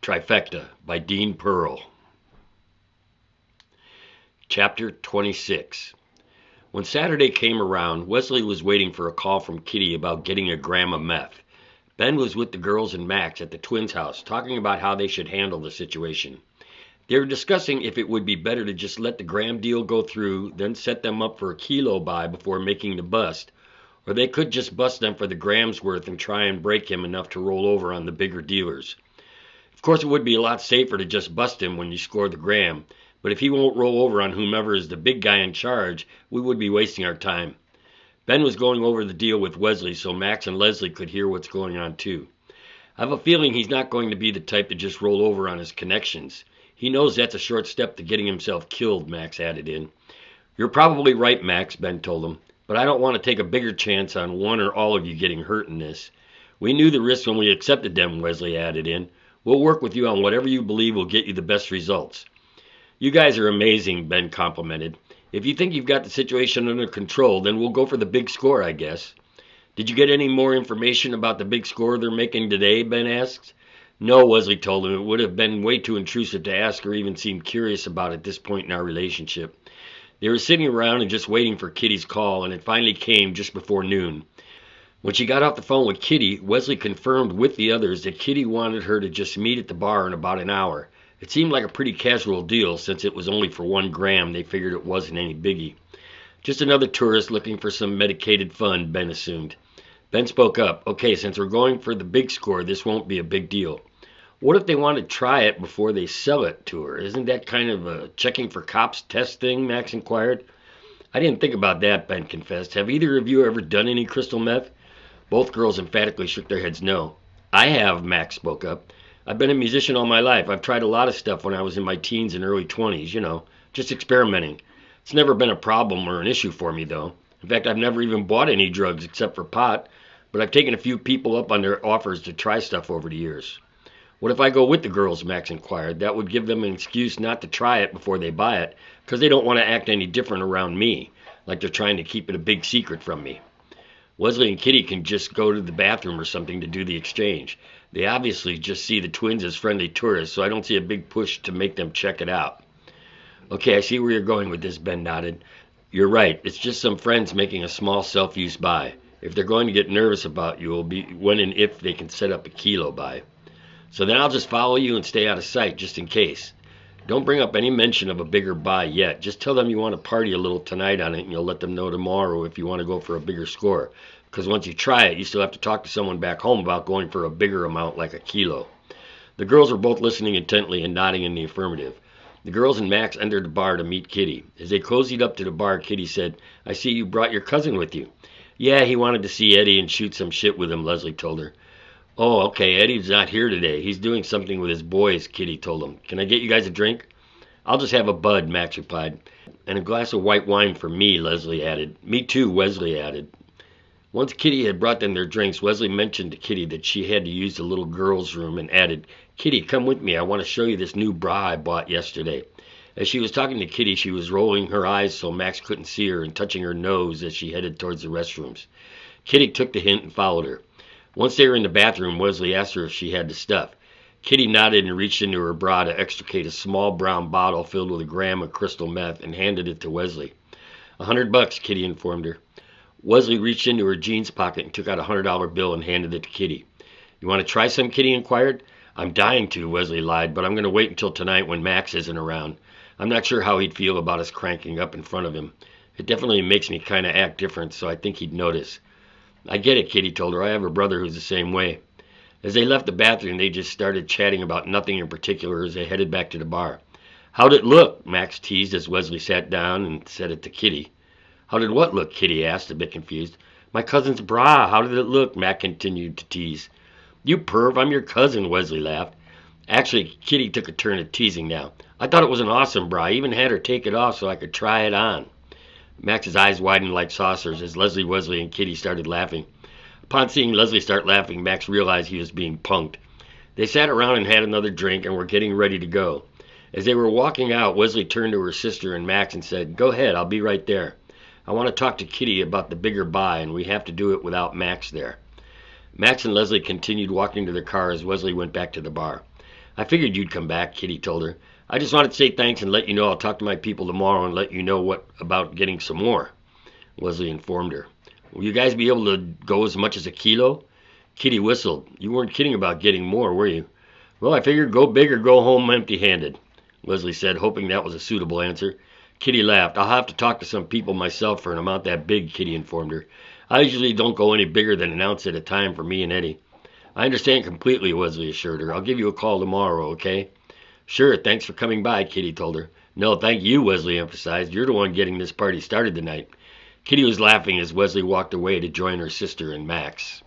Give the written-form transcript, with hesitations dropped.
Trifecta by Dean Pearl. Chapter 26. When Saturday came around, Wesley was waiting for a call from Kitty about getting a gram of meth. Ben was with the girls and Max at the twins' house, talking about how they should handle the situation. They were discussing if it would be better to just let the gram deal go through, then set them up for a kilo buy before making the bust, or they could just bust them for the gram's worth and try and break him enough to roll over on the bigger dealers. Of course, it would be a lot safer to just bust him when you score the gram, but if he won't roll over on whomever is the big guy in charge, we would be wasting our time. Ben was going over the deal with Wesley so Max and Leslie could hear what's going on too. I have a feeling he's not going to be the type to just roll over on his connections. He knows that's a short step to getting himself killed, Max added in. You're probably right, Max, Ben told him, but I don't want to take a bigger chance on one or all of you getting hurt in this. We knew the risks when we accepted them, Wesley added in. We'll work with you on whatever you believe will get you the best results. You guys are amazing, Ben complimented. If you think you've got the situation under control, then we'll go for the big score, I guess. Did you get any more information about the big score they're making today, Ben asked. No, Wesley told him. It would have been way too intrusive to ask or even seem curious about at this point in our relationship. They were sitting around and just waiting for Kitty's call, and it finally came just before noon. When she got off the phone with Kitty, Wesley confirmed with the others that Kitty wanted her to just meet at the bar in about an hour. It seemed like a pretty casual deal since it was only for 1 gram. They figured it wasn't any biggie. Just another tourist looking for some medicated fun, Ben assumed. Ben spoke up. Okay, since we're going for the big score, this won't be a big deal. What if they want to try it before they sell it to her? Isn't that kind of a checking for cops test thing? Max inquired. I didn't think about that, Ben confessed. Have either of you ever done any crystal meth? Both girls emphatically shook their heads no. I have, Max spoke up. I've been a musician all my life. I've tried a lot of stuff when I was in my teens and early 20s, just experimenting. It's never been a problem or an issue for me, though. In fact, I've never even bought any drugs except for pot, but I've taken a few people up on their offers to try stuff over the years. What if I go with the girls, Max inquired? That would give them an excuse not to try it before they buy it, because they don't want to act any different around me, like they're trying to keep it a big secret from me. Wesley and Kitty can just go to the bathroom or something to do the exchange. They obviously just see the twins as friendly tourists, so I don't see a big push to make them check it out. Okay, I see where you're going with this, Ben nodded. You're right, it's just some friends making a small self-use buy. If they're going to get nervous about you, it'll be when and if they can set up a kilo buy. So then I'll just follow you and stay out of sight, just in case. Don't bring up any mention of a bigger buy yet. Just tell them you want to party a little tonight on it, and you'll let them know tomorrow if you want to go for a bigger score. Because once you try it, you still have to talk to someone back home about going for a bigger amount like a kilo. The girls were both listening intently and nodding in the affirmative. The girls and Max entered the bar to meet Kitty. As they cozied up to the bar, Kitty said, I see you brought your cousin with you. Yeah, he wanted to see Eddie and shoot some shit with him, Leslie told her. Oh, okay, Eddie's not here today. He's doing something with his boys, Kitty told him. Can I get you guys a drink? I'll just have a bud, Max replied. And a glass of white wine for me, Leslie added. Me too, Wesley added. Once Kitty had brought them their drinks, Wesley mentioned to Kitty that she had to use the little girl's room and added, Kitty, come with me. I want to show you this new bra I bought yesterday. As she was talking to Kitty, she was rolling her eyes so Max couldn't see her and touching her nose as she headed towards the restrooms. Kitty took the hint and followed her. Once they were in the bathroom, Wesley asked her if she had the stuff. Kitty nodded and reached into her bra to extricate a small brown bottle filled with a gram of crystal meth and handed it to Wesley. $100, Kitty informed her. Wesley reached into her jeans pocket and took out a $100 bill and handed it to Kitty. You want to try some, Kitty inquired. I'm dying to, Wesley lied, but I'm going to wait until tonight when Max isn't around. I'm not sure how he'd feel about us cranking up in front of him. It definitely makes me kind of act different, so I think he'd notice. I get it, Kitty told her. I have a brother who's the same way. As they left the bathroom, they just started chatting about nothing in particular as they headed back to the bar. How'd it look? Max teased as Wesley sat down and said it to Kitty. How did what look? Kitty asked, a bit confused. My cousin's bra. How did it look? Mac continued to tease. You perv, I'm your cousin, Wesley laughed. Actually, Kitty took a turn at teasing now. I thought it was an awesome bra. I even had her take it off so I could try it on. Max's eyes widened like saucers as Leslie, Wesley, and Kitty started laughing. Upon seeing Leslie start laughing, Max realized he was being punked. They sat around and had another drink and were getting ready to go. As they were walking out, Wesley turned to her sister and Max and said, Go ahead, I'll be right there. I want to talk to Kitty about the bigger buy, and we have to do it without Max there. Max and Leslie continued walking to their car as Wesley went back to the bar. I figured you'd come back, Kitty told her. I just wanted to say thanks and let you know I'll talk to my people tomorrow and let you know what about getting some more, Wesley informed her. Will you guys be able to go as much as a kilo? Kitty whistled. You weren't kidding about getting more, were you? Well, I figured go big or go home empty-handed, Wesley said, hoping that was a suitable answer. Kitty laughed. I'll have to talk to some people myself for an amount that big, Kitty informed her. I usually don't go any bigger than an ounce at a time for me and Eddie. I understand completely, Wesley assured her. I'll give you a call tomorrow, okay? Sure, thanks for coming by, Kitty told her. No, thank you, Wesley emphasized. You're the one getting this party started tonight. Kitty was laughing as Wesley walked away to join her sister and Max.